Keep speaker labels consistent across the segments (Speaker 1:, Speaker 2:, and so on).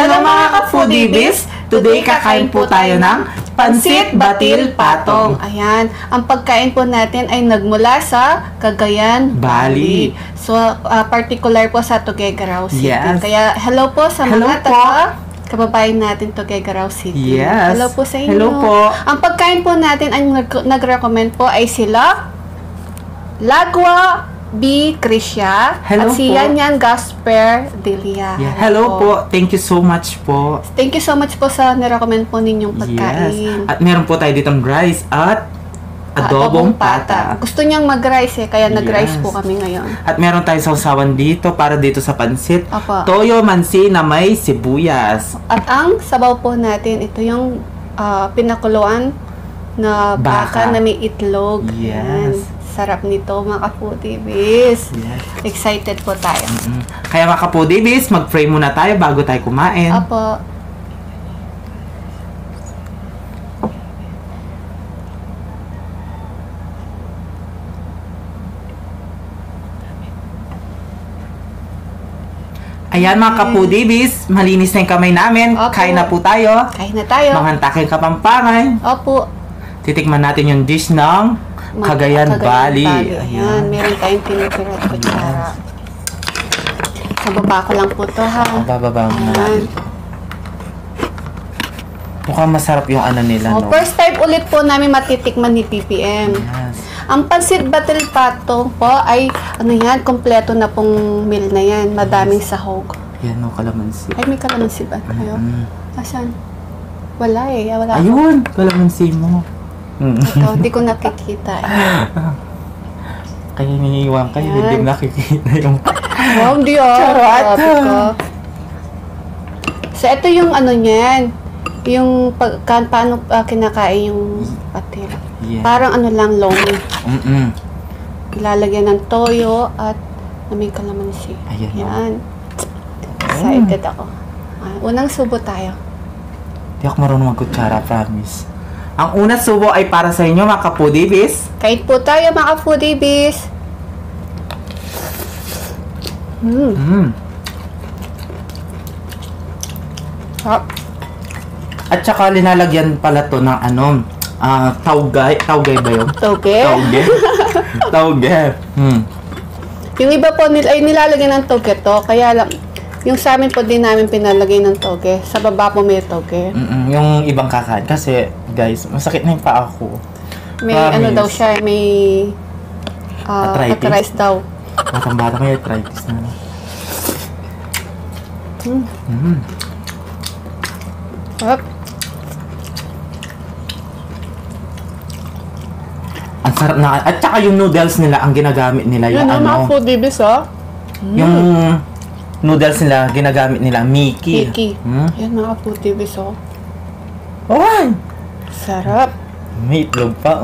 Speaker 1: Hello mga ka-foodies! Today kakain po tayo ng Pansit Batil Patong.
Speaker 2: Ayan, ang pagkain po natin ay nagmula sa Cagayan
Speaker 1: Valley.
Speaker 2: So, particular po sa Tuguegarao City.
Speaker 1: Yes.
Speaker 2: Kaya, hello po sa
Speaker 1: Hello
Speaker 2: mga
Speaker 1: po.
Speaker 2: kababayan natin Tuguegarao City.
Speaker 1: Yes.
Speaker 2: Hello po sa inyo.
Speaker 1: Hello po.
Speaker 2: Ang pagkain po natin, ang nag-recommend po ay sila Lagwa B. Krisha
Speaker 1: Hello
Speaker 2: at si
Speaker 1: po.
Speaker 2: Yan Gasper Delia.
Speaker 1: Yeah. Hello po. Thank you so much po.
Speaker 2: Thank you so much po sa nirecommend po ninyong pagkain.
Speaker 1: Yes. At meron po tayo ditong rice at adobong pata.
Speaker 2: Gusto niyang mag-rice kaya nag-rice
Speaker 1: Yes.
Speaker 2: po kami ngayon.
Speaker 1: At meron tayong sausawan dito para dito sa pansit.
Speaker 2: Opo.
Speaker 1: Toyo mansi na may sibuyas.
Speaker 2: At ang sabaw po natin, ito yung pinakuluan na baka na may itlog.
Speaker 1: Yes.
Speaker 2: Yan. Sarap nito mga ka-foodies.
Speaker 1: Yes.
Speaker 2: Excited po tayo.
Speaker 1: Kaya mga ka-foodies, mag-pray muna tayo bago tayo kumain.
Speaker 2: Opo.
Speaker 1: Ayan mga ka-foodies, malinis na yung kamay namin.
Speaker 2: Opo.
Speaker 1: Kain na po tayo.
Speaker 2: Kain na tayo.
Speaker 1: Manghantakin Kapampangan.
Speaker 2: Opo.
Speaker 1: Titikman natin yung dish ng Cagayan Valley.
Speaker 2: Ayan, meron tayong tinuturo at kutsara. Sa baba ko lang po to ha.
Speaker 1: Ang bababa mo na.
Speaker 2: Ayan.
Speaker 1: Mukhang masarap yung ano nila, no?
Speaker 2: First time ulit po namin matitikman ni PPM.
Speaker 1: Yes.
Speaker 2: Ang Pansit Batil Patong po ay, ano yan, kompleto na pong meal na yan. Madaming sahog.
Speaker 1: Yan, no, kalamansi.
Speaker 2: Ay, may kalamansi ba? Ayo. Asan? Wala eh. Wala.
Speaker 1: Ayun, kalamansi mo.
Speaker 2: Ito, hindi ko nakikita eh.
Speaker 1: Kaya iniiwan kayo,
Speaker 2: Yan.
Speaker 1: hindi nakikita yung...
Speaker 2: Wow, hindi ah.
Speaker 1: Charot.
Speaker 2: Sabi ko. So, ito yung ano niyan. Yung paano kinakain yung patil.
Speaker 1: Yeah.
Speaker 2: Parang ano lang, lomi. Ilalagyan ng toyo at may kalamansi.
Speaker 1: Ayan,
Speaker 2: Yan. Excited ako. Unang subo tayo.
Speaker 1: Di ako marunong magkutsara, promise. Ang unang subo ay para sa inyo, mga ka-foodies.
Speaker 2: Kain po tayo mga foodies.
Speaker 1: At saka linalagyan pala to ng ano, taugay. Taugay ba yun?
Speaker 2: Toge.
Speaker 1: Tauge. Tauge.
Speaker 2: Yung iba po ay nilalagyan ng toge to. Kaya lang, yung sa amin po din namin pinalagay ng toge. Sa baba po may toge.
Speaker 1: Yung ibang kakain. Kasi, guys, masakit na yung paa ko.
Speaker 2: May
Speaker 1: Promise.
Speaker 2: ano daw siya, may arthritis daw.
Speaker 1: Batang-bata may arthritis na.
Speaker 2: Sarap.
Speaker 1: Ang sarap na. At saka yung noodles nila, ang ginagamit nila yung
Speaker 2: Yan mga
Speaker 1: ano.
Speaker 2: foodies oh.
Speaker 1: Yung noodles nila, ginagamit nila, Mickey.
Speaker 2: Kiki. Yan mga foodies oh.
Speaker 1: Ay!
Speaker 2: Sarap.
Speaker 1: May itlog pa,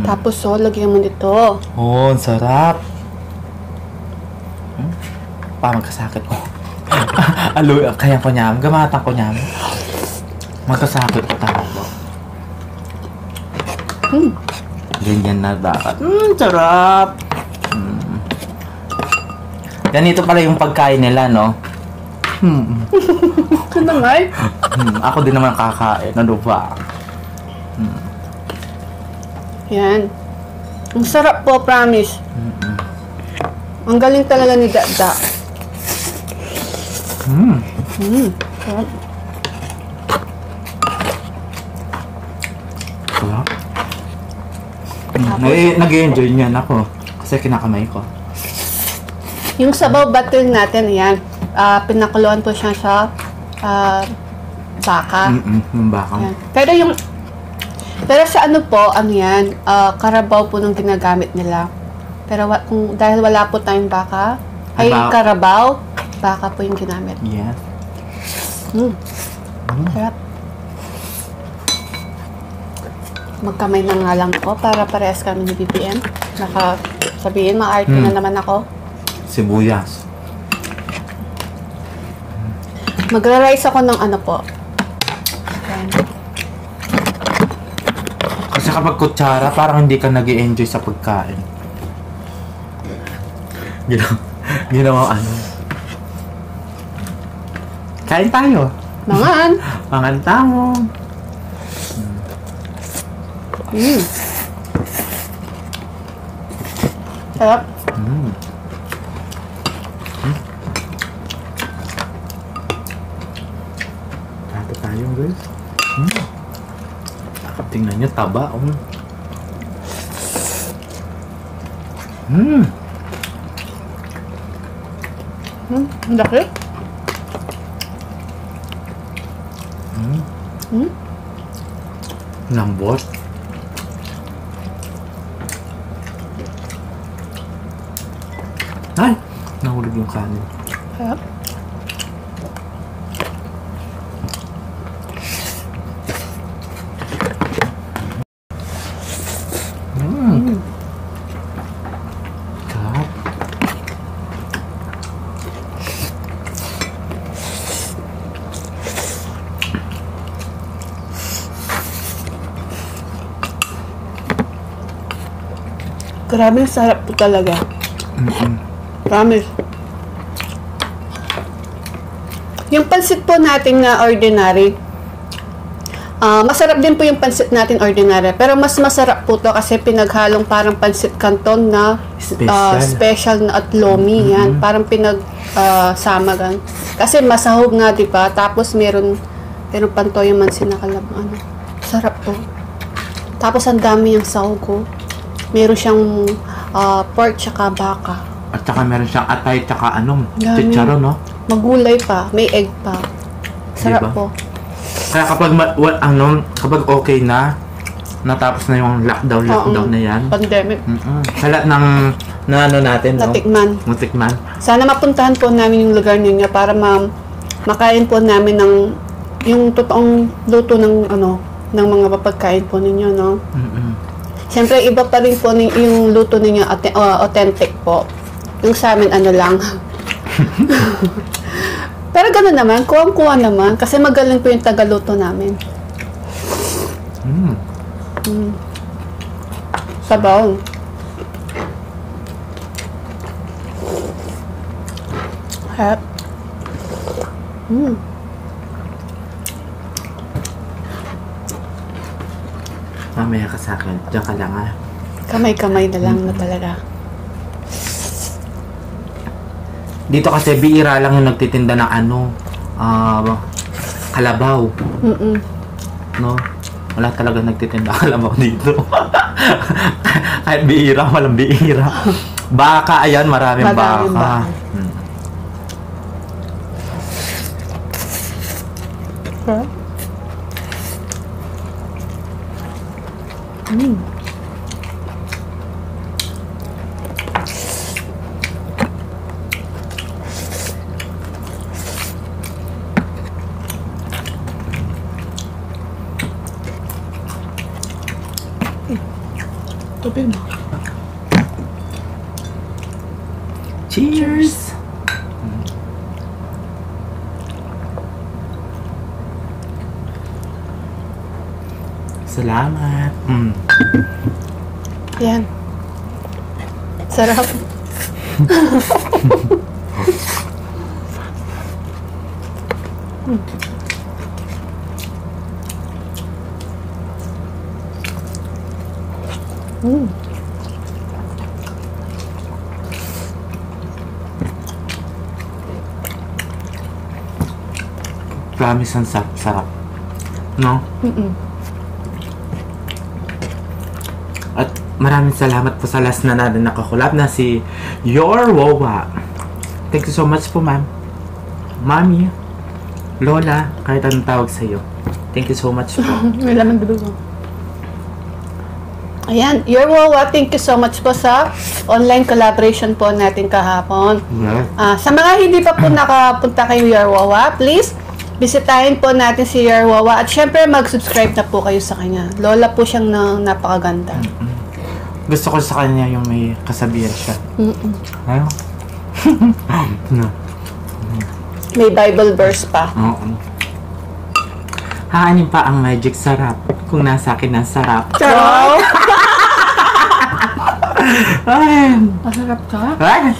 Speaker 2: Tapos oh, lagyan mo nito.
Speaker 1: Oh, ang sarap. Parang kasakit ko. Alo, kaya ko niya. Gamata ko niya. Magkasakit ko talaga. Ganyan na dapat. Sarap. Ganito pala yung pagkain nila, no?
Speaker 2: Ito naman.
Speaker 1: Ako din naman kakain. Ano ba?
Speaker 2: Yan. Ang sarap po, promise. Ang galing talaga ni Dada. Sarap.
Speaker 1: Sarap. Nag-enjoy niyan ako. Kasi kinakamay ko.
Speaker 2: Yung sabaw batil natin, yan. Pinakuluan po siya sa baka.
Speaker 1: Yung baka.
Speaker 2: Yan. Pero sa ano po, ano yan, karabaw po nung ginagamit nila. Pero dahil wala po tayong baka, ay karabaw, baka po yung ginamit.
Speaker 1: Yes.
Speaker 2: Sarap. Magkamay na nga lang po para parehas kami ni BBM. Sabihin, ma-arte na naman ako.
Speaker 1: Sibuyas.
Speaker 2: Magra-rice ako ng ano po. Ayan.
Speaker 1: Kasi kapag kutsara, parang hindi ka nag-i-enjoy sa pagkain. Ginawa ano. Kain tayo.
Speaker 2: Mangan.
Speaker 1: Mangan tayo.
Speaker 2: Sarap.
Speaker 1: Tato tayo guys. Tingnan nyo, taba.
Speaker 2: Ang laki.
Speaker 1: Lambot. Ay! Nahulog yung kanin.
Speaker 2: Sarap.
Speaker 1: Sarap.
Speaker 2: Grabe, sarap po talaga. Promise. Yung pansit po natin na ordinary, masarap din po yung pansit natin ordinary. Pero mas masarap po to kasi pinaghalong parang pansit canton na special na at lomi. Yan. Parang sama gan. Kasi masahog nga, di ba? Tapos meron pantoy man sinakalab. Sarap po. Tapos ang dami yung sahog ko. Meron siyang pork tsaka baka.
Speaker 1: At saka meron siyang atay tsaka
Speaker 2: Dami.
Speaker 1: chicharon, no?
Speaker 2: Magulay pa, may egg pa. Sarap
Speaker 1: Diba?
Speaker 2: po.
Speaker 1: Kaya kapag okay na, natapos na yung lockdown na yan.
Speaker 2: Pandemic.
Speaker 1: Sa lahat ng natin, no? Natikman.
Speaker 2: Sana mapuntahan po namin yung lugar ninyo para makain po namin ng yung totoong luto ng ng mga papagkain po ninyo, no? Siyempre, iba pa rin po yung luto ninyo, authentic po. Yung sa amin, lang. Pero gano'n naman, kuwang-kuwa naman. Kasi magaling po yung tagaluto namin. Sabaw. Harap.
Speaker 1: Mamaya ka sa akin. Diyan ka lang, ha?
Speaker 2: Kamay-kamay na lang na talaga.
Speaker 1: Dito kasi biira lang yung nagtitinda ng kalabaw. No? Wala talaga nagtitinda kalabaw dito. Kahit biira, walang biira. Baka, ayan, maraming baka.
Speaker 2: Huh? Tubig mo.
Speaker 1: Cheers! Salamat.
Speaker 2: Yan. Sarap.
Speaker 1: Promise ang sarap. No? At maraming salamat po sa last na natin nakakulab na si Your Wawa. Thank you so much po, ma'am. Mami, Lola, kahit anong tawag sa'yo. Thank you so much po.
Speaker 2: May laman dulo. Ayan, Your Wawa, thank you so much po sa online collaboration po natin kahapon.
Speaker 1: Yes.
Speaker 2: Sa mga hindi pa po nakapunta kay Your Wawa, please, bisitahin po natin si Your Wawa. At syempre, mag-subscribe na po kayo sa kanya. Lola po siyang napakaganda.
Speaker 1: Gusto ko sa kanya yung may kasabihan siya. Ano? No.
Speaker 2: May Bible verse pa.
Speaker 1: Oo. Haanin pa ang magic sarap kung nasa akin ang sarap.
Speaker 2: Ciao!
Speaker 1: Ay!
Speaker 2: Masarap ka?
Speaker 1: Ay!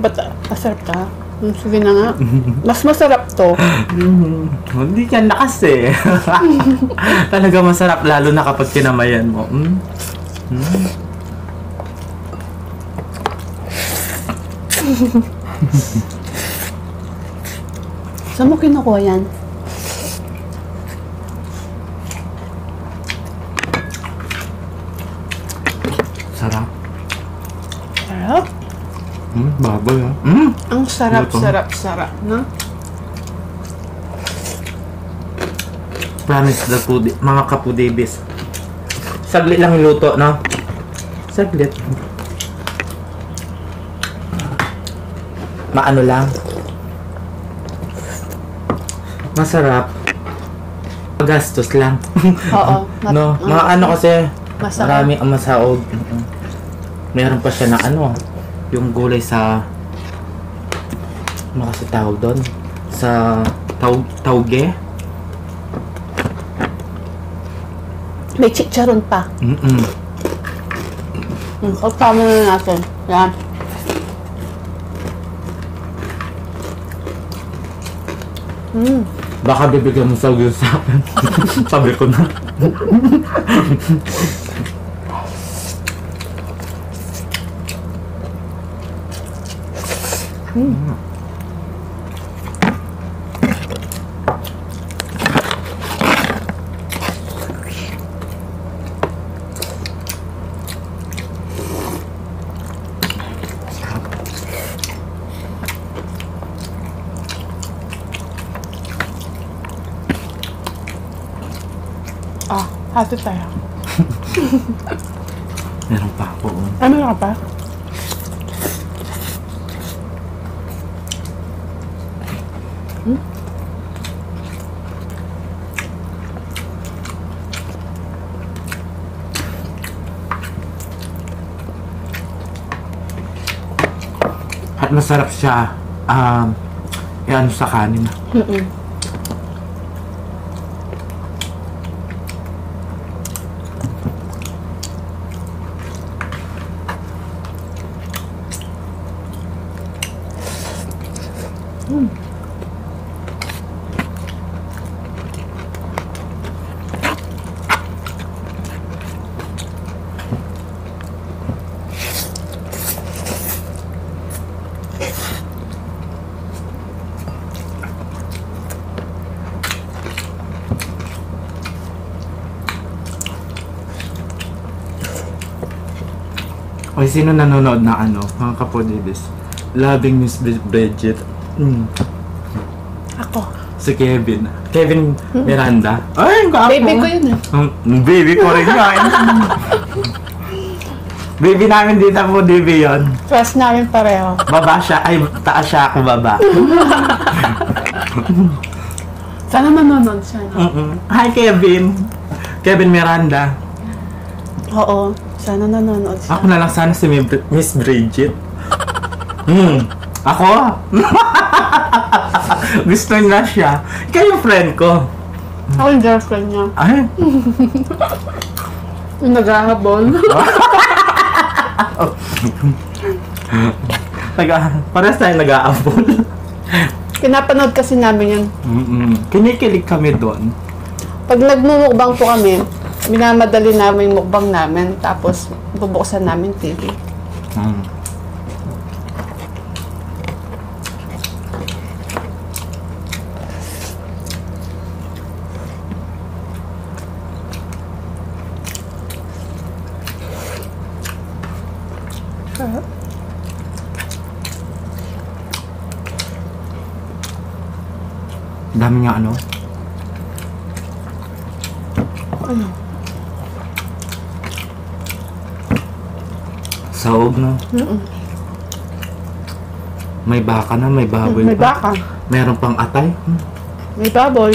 Speaker 2: Ba't masarap ka? Sige na nga. Mas masarap to.
Speaker 1: Hindi yan na kasi. Talaga masarap lalo na kapag kinamayan mo.
Speaker 2: Saan mo kinukuha yan?
Speaker 1: Sarap.
Speaker 2: Sarap.
Speaker 1: Baboy ah.
Speaker 2: Ang sarap,
Speaker 1: Luto.
Speaker 2: sarap, no?
Speaker 1: Promise the food, mga kapudibis. Saglit lang iluto, no? Saglit. Maano lang. Masarap. Magastos lang.
Speaker 2: Oo.
Speaker 1: No, mga ano kasi,
Speaker 2: Masarap.
Speaker 1: marami ang masaog. Meron pa siya na ano, yung gulay sa, ano kasi tawag doon? Sa tauge?
Speaker 2: May chicharon pa. Kasama na natin. Yan.
Speaker 1: Baka bibigyan mo sa sa akin. Sabi ko na.
Speaker 2: Hati tayo.
Speaker 1: Meron pa ako.
Speaker 2: Ano ka pa?
Speaker 1: At masarap siya. Yan sa kanin. Okay, sino nanonood na ano, mga kapodibis? Loving Miss Bridget.
Speaker 2: Ako.
Speaker 1: Si Kevin. Kevin Miranda. Ay, ang gwapo.
Speaker 2: Baby ko yun eh.
Speaker 1: Baby ko rin yan. Baby namin dito po, baby yun.
Speaker 2: Trust namin pareho.
Speaker 1: Baba siya, ay taas siya ako baba.
Speaker 2: Sana manonood siya. No?
Speaker 1: Hi Kevin. Kevin Miranda.
Speaker 2: Oo. Sana nanonood siya.
Speaker 1: Ako na lang sana si Miss Bridget. Ako? Gusto niya siya. Ikaw yung friend ko.
Speaker 2: Ako yung girlfriend niya.
Speaker 1: Ay,
Speaker 2: Yung naghahabol.
Speaker 1: parehas tayo nag-aabol.
Speaker 2: Pinapanood kasi namin yun.
Speaker 1: Kinikilig kami doon.
Speaker 2: Pag nagmumukbang po kami, minamadali namin yung mukbang namin, tapos bubuksan namin TV.
Speaker 1: Dami nga ano.
Speaker 2: Ano?
Speaker 1: Saog no? May baka na, may baboy
Speaker 2: May
Speaker 1: pa.
Speaker 2: baka.
Speaker 1: Meron pang atay.
Speaker 2: May baboy.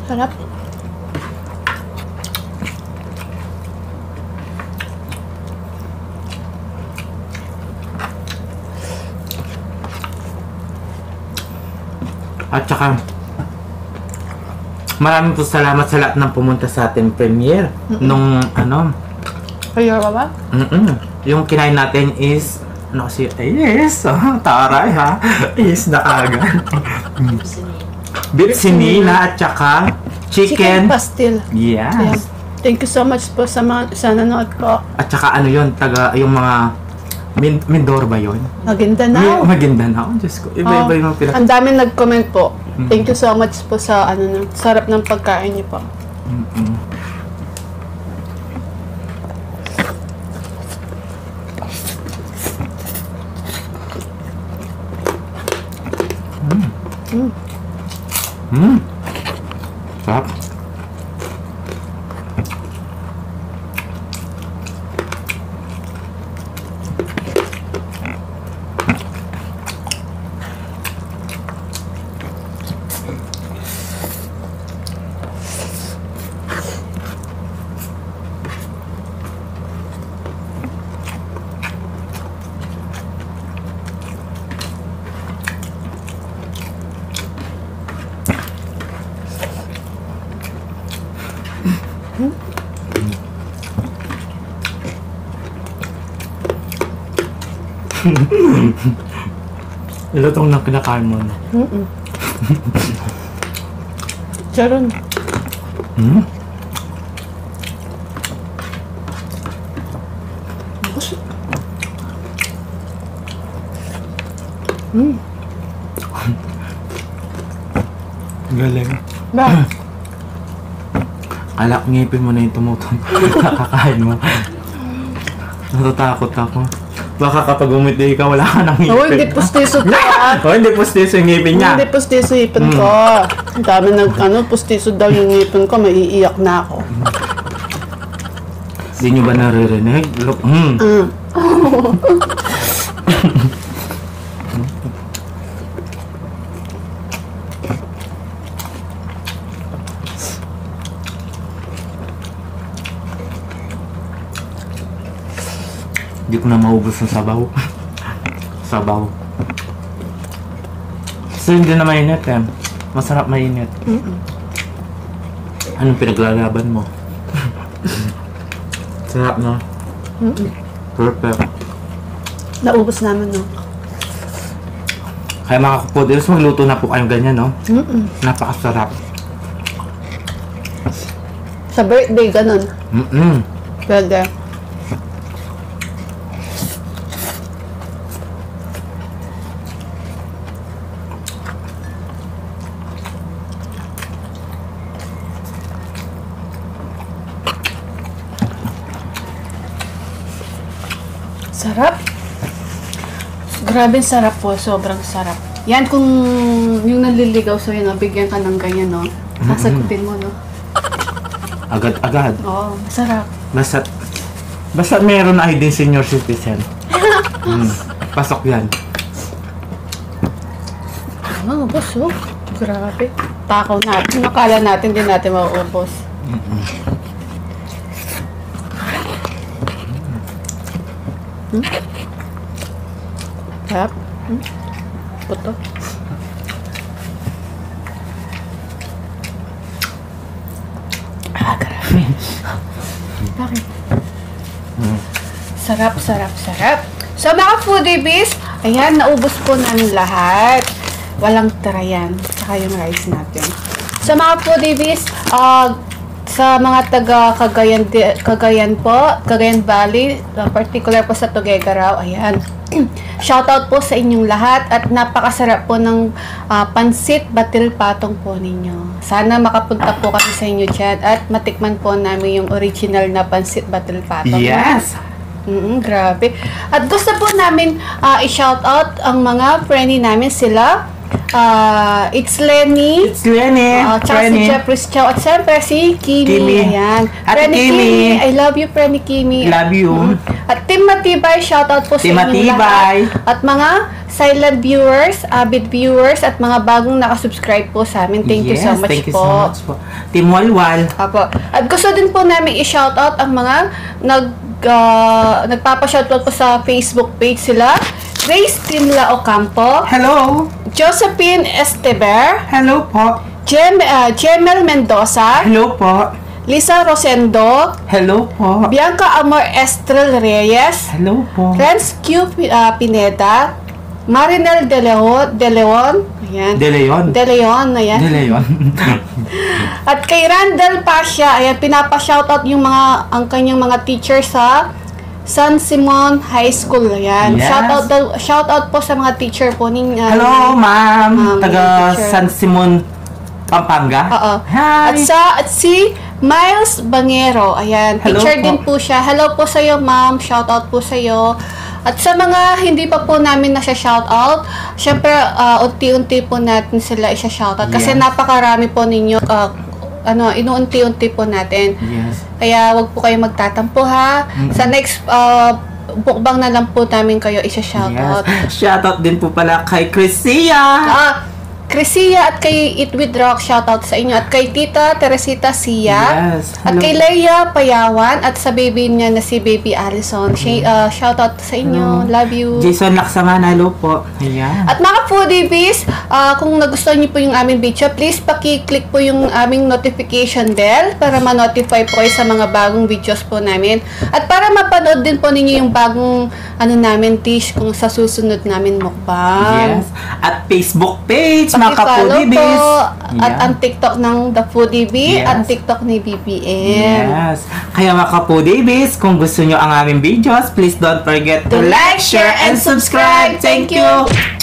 Speaker 2: Sarap.
Speaker 1: At saka, maraming po salamat sa lahat ng pumunta sa ating premiere. Nung,
Speaker 2: Kaya ba ba?
Speaker 1: Yung kinain natin is, yes, taray ha. Is na kagad. Beef sinina at saka chicken.
Speaker 2: Pastil.
Speaker 1: Yes.
Speaker 2: Ayan. Thank you so much po sa nanonood po.
Speaker 1: At saka yung yung mga Mindoro ba yun?
Speaker 2: Maguindanao.
Speaker 1: Maguindanao. Diyos ko. Iba-iba yung
Speaker 2: Ang dami nag-comment po. Thank you so much po sa sarap ng pagkain niyo po.
Speaker 1: Sarap. Ilutong na kinakain mo na.
Speaker 2: Charon.
Speaker 1: Galing.
Speaker 2: Ba?
Speaker 1: Alak ngipin mo na yung tumutong kakakain mo. Natatakot ako. Baka kapag umiti ka, wala ka nang ngipin.
Speaker 2: Oh, hindi pustiso ko.
Speaker 1: Hindi pustiso yung ngipin niya.
Speaker 2: Hindi pustiso yung ngipin ko. Ang dami pustiso daw yung ngipin ko, maiiyak na ako.
Speaker 1: Hindi nyo ba naririnig? Look, Hindi ko na maubos ng sabaw. Sabaw. So hindi na mainit eh. Masarap mainit. Anong pinaglalaban mo? Sarap no? Perfect.
Speaker 2: Naubos namin, no?
Speaker 1: Kaya mga kapoders, magluto na po kayong ganyan, no? Napakasarap.
Speaker 2: Sa birthday, ganun. Pwede. Sarap. Grabe sarap po. Sobrang sarap. Yan kung yung naliligaw sa'yo, no, bigyan ka ng ganyan, no? Sasagutin mo, no?
Speaker 1: Agad-agad.
Speaker 2: Oo, masarap.
Speaker 1: Basta meron na din senior citizen. Pasok yan.
Speaker 2: Ubos, oh. Grabe. Takaw natin. Nakala natin, din natin mauubos. Sarap. Puto. Grabe. Bakit? Sarap, sarap, sarap. So, mga foodie bees, ayan, naubos po namin lahat. Walang tira yan. Saka yung rice natin. So, mga foodie bees, sa mga taga Cagayan po, Cagayan Valley, particular po sa Tuguegarao, ayan. Shoutout po sa inyong lahat at napakasarap po ng pansit batil patong po ninyo. Sana makapunta po kami sa inyo dyan at matikman po namin yung original na pansit batil patong.
Speaker 1: Yes!
Speaker 2: Grabe. At gusto po namin i-shoutout ang mga friendly namin sila. It's Lenny.
Speaker 1: It's Lenny.
Speaker 2: Tsaka si Jeffrey Chow. At siyempre si Kimi. Ayan.
Speaker 1: Ate Kimi.
Speaker 2: I love you, Friendly Kimi.
Speaker 1: Love you.
Speaker 2: At Team Matibay, shoutout po sa inyong lahat. At mga silent viewers, avid viewers, at mga bagong nakasubscribe po sa amin. Thank you so much po.
Speaker 1: Thank you so much po. Team Walwal.
Speaker 2: Apo. At gusto din po namin i-shoutout ang mga nagpapa-shoutout po sa Facebook page sila. Grace Tinla Ocampo,
Speaker 1: Hello.
Speaker 2: Josephine Esteber,
Speaker 1: Hello po.
Speaker 2: Jemel Mendoza,
Speaker 1: Hello po.
Speaker 2: Lisa Rosendo,
Speaker 1: Hello po.
Speaker 2: Bianca Amor Estrel Reyes,
Speaker 1: Hello po.
Speaker 2: Renz Q. Pineda, Marinel De Leon, ayan.
Speaker 1: De Leon.
Speaker 2: Ayan.
Speaker 1: De Leon.
Speaker 2: At kay Randall Pasha, ayan, pinapa-shoutout yung ang kanyang mga teachers sa San Simon High School, ayan.
Speaker 1: Yes.
Speaker 2: Shoutout po sa mga teacher po ning
Speaker 1: Hello, ma'am. Taga
Speaker 2: teacher.
Speaker 1: San Simon, Pampanga.
Speaker 2: Oo.
Speaker 1: Hi.
Speaker 2: At si Miles Bangero, ayan,
Speaker 1: Hello
Speaker 2: teacher
Speaker 1: po.
Speaker 2: din po siya. Hello po sa iyo, ma'am. Shoutout po sa iyo. At sa mga hindi pa po namin shoutout, syempre unti-unti po natin sila isa-shoutout kasi
Speaker 1: Yes.
Speaker 2: napakarami po ninyo inuunti-unti po natin.
Speaker 1: Yes.
Speaker 2: Kaya wag po kayo magtatampo ha. Sa next bukbang na lang po namin kayo isa-shoutout.
Speaker 1: Yes. Shoutout din po pala kay Chrisia.
Speaker 2: Chrisia at kay Eat With Rock, shoutout sa inyo. At kay Tita Teresita Sia.
Speaker 1: Yes.
Speaker 2: At
Speaker 1: Hello.
Speaker 2: kay Leia Payawan. At sa baby niya na si Baby Allison. Shoutout sa inyo.
Speaker 1: Hello.
Speaker 2: Love you.
Speaker 1: Jason Laksaman, hello po. Ayan.
Speaker 2: At mga foodiebies, kung nagustuhan niyo po yung aming video, please paki-click po yung aming notification bell para ma-notify po kayo sa mga bagong videos po namin. At para mapanood din po ninyo yung bagong namin dish kung sa susunod namin mukbang.
Speaker 1: Yes. At Facebook page, mga
Speaker 2: Paki-follow
Speaker 1: ka-foodies.
Speaker 2: po. At
Speaker 1: Yeah.
Speaker 2: ang TikTok ng The Foodie Bee
Speaker 1: Yes.
Speaker 2: at TikTok ni BBM.
Speaker 1: Yes. Kaya mga ka-foodies, kung gusto nyo ang aming videos, please don't forget to like, share, and subscribe. Thank you!